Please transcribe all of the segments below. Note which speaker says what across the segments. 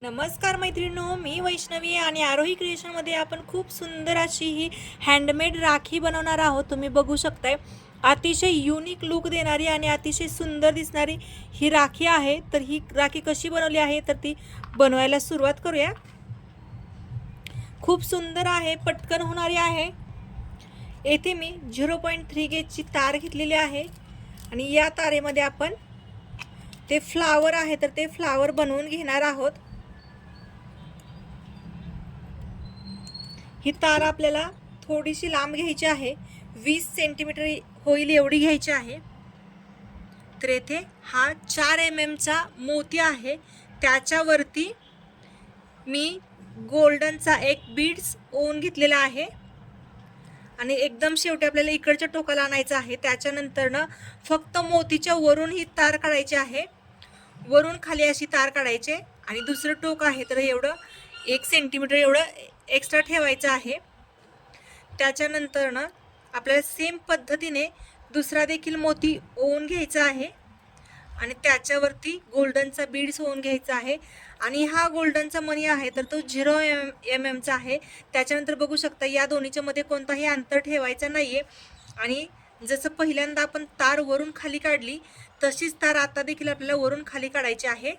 Speaker 1: नमस्कार मैत्रिणींनो, मी वैष्णवी आणि आरोही क्रिएशनमध्ये आपण खूप सुंदर अशी ही हँडमेड राखी बनवणार आहोत. तुम्ही बघू शकताय, अतिशय युनिक लुक देणारी आणि अतिशय सुंदर दिसणारी ही राखी आहे. तर ही राखी कशी बनवली आहे तर ती बनवायला सुरुवात करूया. खूप सुंदर आहे, पटकन होणारी आहे. येथे मी 0.3 गेजची तार घेतलेली आहे आणि या तारेमध्ये आपण ते फ्लावर आहे तर ते फ्लावर बनवून घेणार आहोत. ही तार आपल्याला थोडीशी लांब घ्यायची आहे, 20 सेंटीमीटर होईल एवढी घ्यायची आहे. तर येथे हा 4 mm चा मोती आहे, त्याच्यावरती मी गोल्डनचा एक बीड्स ओवून घेतलेला आहे आणि एकदम शेवटी आपल्याला इकडच्या टोकाला आणायचं आहे. त्याच्यानंतर ना फक्त मोतीच्या वरून ही तार काढायची आहे, वरून खाली अशी तार काढायची आणि दुसरं टोक आहे तर एवढं 1 सेंटीमीटर एवढं एक्स्ट्रा ठेवायचं आहे. त्याच्यानंतर ना आपल्याला सेम पद्धतीने दुसरा देखील मोती ओवून घ्यायचा आहे आणि त्याच्यावरती गोल्डनचा बीड्स ओवून घ्यायचा आहे. आणि हा गोल्डनचा मणी आहे तर तो 0 mm चा आहे. त्याच्यानंतर बघू शकता या दोन्हीच्या मध्ये कोणताही अंतर ठेवायचं नाहीये. आणि जसं पहिल्यांदा आपण तार वरून खाली काढली तशीच तार आता देखील आपल्याला वरून खाली काढायची आहे.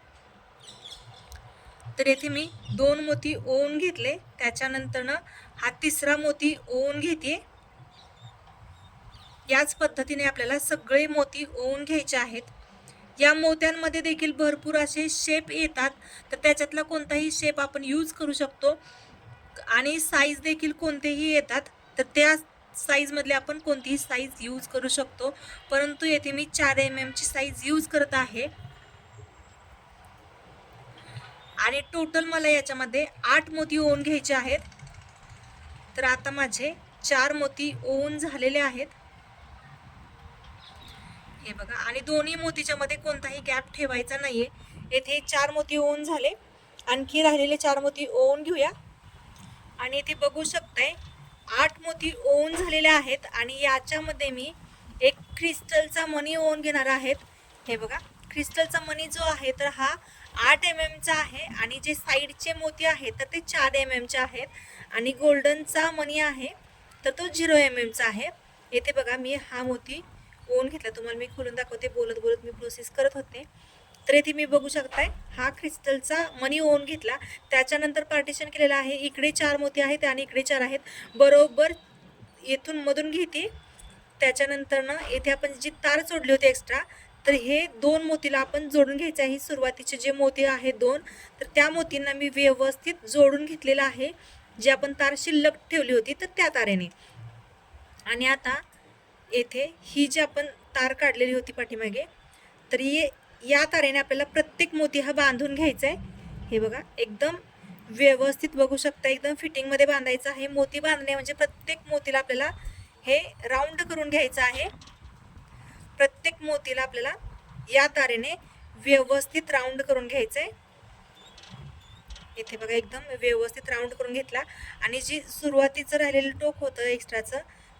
Speaker 1: तर येथे मी 2 मोती ओवून घेतले. त्याच्यानंतर ना हा तिसरा मोती ओवून घेते. याच पद्धतीने आपल्याला सगळे मोती ओवून घ्यायचे आहेत. या मोत्यांमध्ये देखील भरपूर असे शेप येतात, तर त्याच्यातला कोणताही शेप आपण यूज करू शकतो आणि साईज देखील कोणतेही येतात, तर त्या साईजमधले आपण कोणतीही साईज यूज करू शकतो. परंतु येथे मी 4 mm ची साईज यूज करत आहे आणि टोटल मला याच्यामध्ये 8 मोती ओवून घ्यायचे आहेत. तर आता माझे 4 मोती ओवून झालेले आहेत, हे बघा. आणि दोन्ही मोतीच्या मध्ये कोणताही गॅप ठेवायचा नाहीये. येथे 4 मोती ओवून झाले, आणखी राहिलेले 4 मोती ओवून घेऊया. आणि इथे बघू शकताय 8 मोती ओवून झालेले आहेत आणि याच्यामध्ये मी एक क्रिस्टलचा मणी ओवून घेणार आहेत. हे बघा, क्रिस्टलचा मणी जो आहे तर हा 8 mm चा आहे आणि जे साईडचे मोती आहेत तर ते 4 mm चे आहेत आणि गोल्डनचा मणी आहे तर तो 0 mm चा आहे. येथे बघा मी हा मोती ओवून घेतला, तुम्हाला मी खोलून दाखवते, बोलत बोलत मी प्रोसेस करत होते. तर येथे मी बघू शकताय हा क्रिस्टलचा मणी ओवून घेतला. त्याच्यानंतर पार्टिशन केलेलं आहे, इकडे 4 मोती आहेत आणि इकडे 4 आहेत, बरोबर येथून मधून घेते. त्याच्यानंतर ना येथे आपण जी तार जोडली होती एक्स्ट्रा, तर हे 2 मोतीला आपण जोडून घ्यायचे आहे. सुरुवातीचे जे मोती आहेत 2, तर त्या मोतींना मी व्यवस्थित जोडून घेतलेलं आहे, जी आपण तार शिल्लक ठेवली होती तर त्या तारेने. आणि आता येथे ही जी आपण तार काढलेली होती पाठीमागे, तर या तारेने आपल्याला प्रत्येक मोती हा बांधून घ्यायचा आहे. हे बघा, एकदम व्यवस्थित बघू शकता, एकदम फिटिंगमध्ये बांधायचं आहे. मोती बांधणे म्हणजे प्रत्येक मोतीला आपल्याला हे राऊंड करून घ्यायचं आहे. प्रत्येक मोतीला आपल्याला या तारेने व्यवस्थित राऊंड करून घ्यायचं आहे. इथे बघा, एकदम व्यवस्थित राऊंड करून घेतला. आणि जी सुरुवातीचं राहिलेलं टोक होतं एक्स्ट्राचं,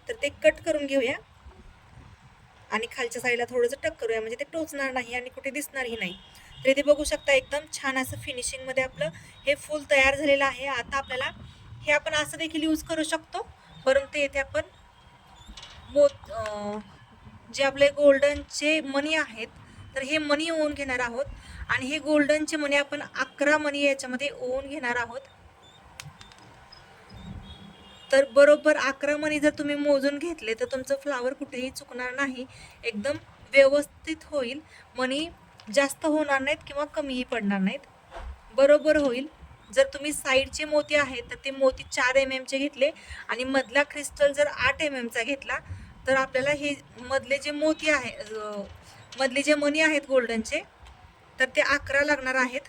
Speaker 1: तर ते कट करून घेऊया आणि खालच्या साईडला थोडंसं टक करूया, म्हणजे ते टोचणार नाही आणि कुठे दिसणारही नाही. तर इथे बघू शकता एकदम छान असं फिनिशिंगमध्ये आपलं हे फूल तयार झालेलं आहे. आता आपल्याला हे आपण असं देखील यूज करू शकतो, परंतु येथे आपण जे आपले गोल्डनचे मणी आहेत तर हे मणी ओवून घेणार आहोत आणि हे गोल्डनचे मणी आपण 11 मणी याच्यामध्ये ओवून घेणार आहोत. तर बरोबर 11 मणी जर तुम्ही मोजून घेतले तर तुमचं फ्लावर कुठेही चुकणार नाही, एकदम व्यवस्थित होईल. मणी जास्त होणार नाहीत किंवा कमीही पडणार नाहीत, बरोबर होईल. जर तुम्ही साईडचे मोती आहेत तर ते मोती 4 mm चे घेतले आणि मधला क्रिस्टल जर 8 mm चा घेतला तर आपल्याला हे मधले जे मोती आहे, मधले जे मणी आहेत गोल्डनचे, तर ते 11 लागणार आहेत.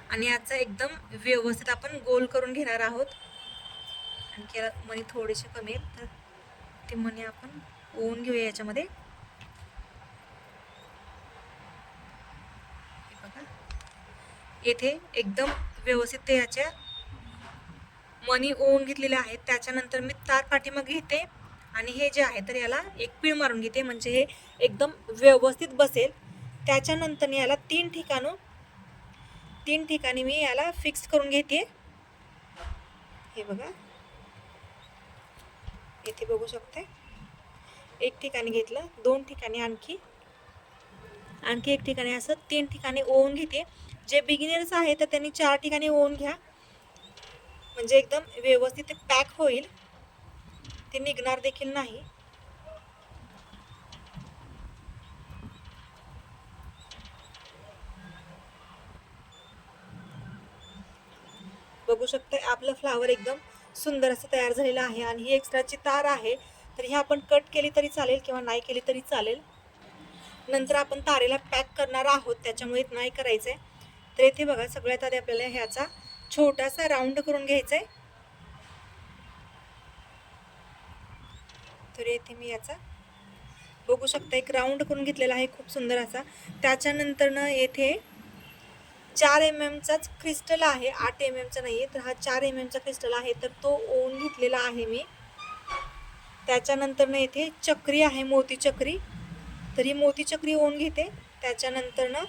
Speaker 1: आणि याचा एकदम व्यवस्थित आपण गोल करून घेणार आहोत. आणखी मणी थोडेसे कमी आहेत तर ते मणी आपण ओवून घेऊया याच्यामध्ये. येथे एकदम व्यवस्थित ते याच्या मणी ओवून घेतलेले आहेत. त्याच्यानंतर मी तार पाठीमागे घेते आणि हे जे आहे तर याला एक पीळ मारून घेते, म्हणजे हे एकदम व्यवस्थित बसेल. त्याच्यानंतर याला 3 ठिकाणं 3 ठिकाणी मी याला फिक्स करून घेते. हे बघा, इथे बघू शकते. एक ठिकाणी घेतलं, 2 ठिकाणी आणखी एक ठिकाणी, असं 3 ठिकाणी ओवून घेते. जे बिगिनर्स आहे तर त्यांनी 4 ठिकाणी ओवून घ्या, म्हणजे एकदम व्यवस्थित ते पॅक होईल, ते निघणार देखील नाही. बघू शकता आपलं फ्लावर एकदम सुंदर असं तयार झालेलं आहे. आणि ही एक्स्ट्राची तार आहे, तर ही आपण कट केली तरी चालेल किंवा नाही केली तरी चालेल. नंतर आपण तारेला पॅक करणार आहोत, त्याच्यामुळे नाही करायचं आहे. तर इथे बघा, सगळ्यात आधी आपल्याला ह्याचा छोटासा राऊंड करून घ्यायचा आहे. तर इथे मी याचा बघू शकता एक राऊंड करून घेतलेला आहे, खूप सुंदर असा. त्याच्यानंतर ना येथे 4 mm चाच क्रिस्टल आहे, 8 mm चा नाही आहे. तर हा 4 mm चा क्रिस्टल आहे, तर तो ओवून घेतलेला आहे मी. त्याच्यानंतर ना येथे चक्री आहे, मोती चक्री, तर ही मोती चक्री ओवून घेते. त्याच्यानंतर ना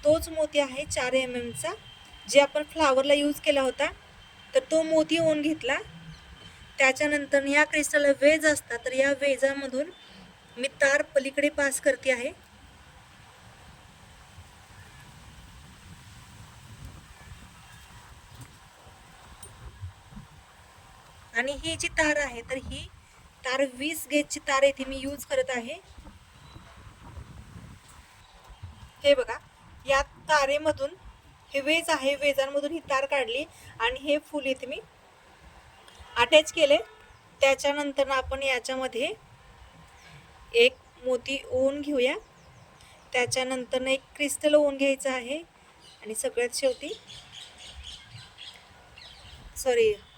Speaker 1: तोच मोती आहे 4 mm चा, जे आपण फ्लावरला यूज केला होता, तर तो मोती ओवून घेतला. त्याच्यानंतर या क्रिस्टल वेज असतात, तर या वेजामधून मी तार पलीकडे पास करते आहे. आणि ही जी तार आहे, तर ही तार 20 गेजची तार इथे मी यूज करत आहे. हे बघा, या तारेमधून हे वेज आहे, वेजांमधून ही तार काढली आणि हे फूल इथे मी अटॅच केले. त्याच्यानंतर आपण याच्यामध्ये एक मोती ओवून घेऊया. त्याच्यानंतर एक क्रिस्टल ओवून घ्यायचं आहे. आणि सगळ्यात शेवटी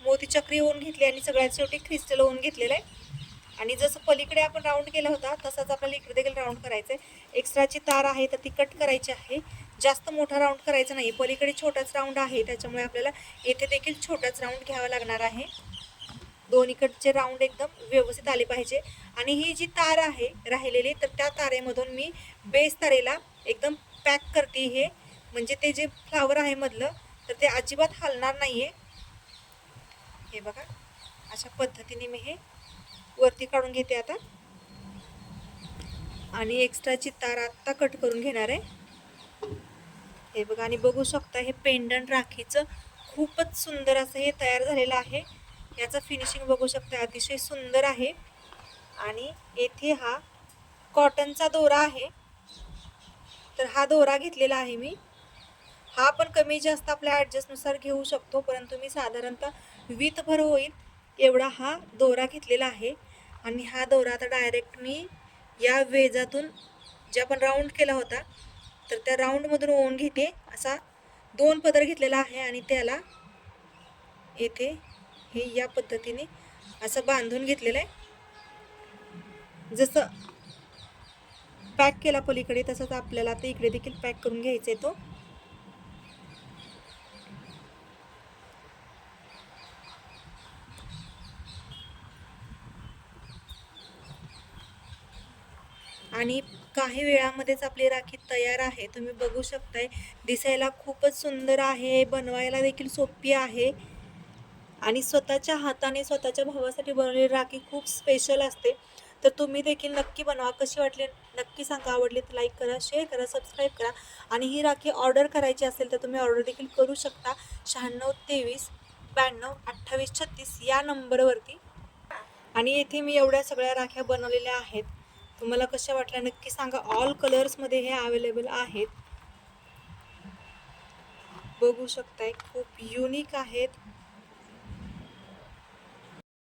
Speaker 1: मोती चक्री ओवून घेतली आणि सगळ्यात शेवटी क्रिस्टल ओवून घेतलेलं आहे. आणि जसं पलीकडे आपण राऊंड केला होता, तसाच आपल्याला इकडे देखील राऊंड करायचं आहे. एक्स्ट्राची तार आहे, तर ती कट करायची आहे. जास्त मोठा राऊंड करायचा नाही, पलीकडे छोटाच राऊंड आहे, त्याच्यामुळे आपल्याला येथे देखील छोटाच राऊंड घ्यावा लागणार आहे. दोन्हीकडचे राऊंड एकदम व्यवस्थित आले पाहिजे. आणि ही जी तार आहे राहिलेली, तर त्या तारेमधून मी बेस तारेला एकदम पॅक करते. हे म्हणजे ते जे फ्लावर आहे मधलं, तर ते अजिबात हलणार नाही आहे. हे बघा, अशा पद्धतीने मी हे वरती काढून घेते आता. आणि एक्स्ट्राची तार आत्ता कट करून घेणार आहे. हे बघा, आणि बघू शकता हे पेंडंट राखीचं खूपच सुंदर असं हे तयार झालेलं आहे. याचं फिनिशिंग बघू शकता, अतिशय सुंदर आहे. आणि येथे हा कॉटनचा दोरा आहे, तर हा दोरा घेतलेला आहे मी. हा पण कमी जास्त आपल्या ॲडजस्टनुसार घेऊ शकतो, परंतु मी साधारणतः वीतभर होईल एवढा हा दोरा घेतलेला आहे. आणि हा दोरा आता डायरेक्ट मी या वेजातून जे आपण राऊंड केला होता, तर त्या राऊंडमधून ओवून घेते. असा 2 पदर घेतलेला आहे आणि त्याला येथे हे या पद्धतीने असं बांधून घेतलेलं आहे. जसं पॅक केला पलीकडे, तसंच आपल्याला आता इकडे देखील पॅक करून घ्यायचा आहे तो. आणि काही वेळामध्येच आपली राखी तयार आहे. तुम्ही बघू शकताय, दिसायला खूपच सुंदर आहे, बनवायला देखील सोपी आहे. आणि स्वतःच्या हाताने स्वतःच्या भावासाठी बनवलेली राखी खूप स्पेशल असते. तर तुम्ही देखील नक्की बनवा. कशी वाटली नक्की सांगा. आवडली तर लाईक करा, शेअर करा, सबस्क्राईब करा. आणि ही राखी ऑर्डर करायची असेल तर तुम्ही ऑर्डर देखील करू शकता. 96 23 92 28 36 या नंबरवरती. आणि येथे मी एवढ्या सगळ्या राख्या बनवलेल्या आहेत. तुम्हाला कशा वाटल्या नक्की सांगा. ऑल कलर्समध्ये हे अवेलेबल आहेत. बघू शकताय, खूप युनिक आहेत.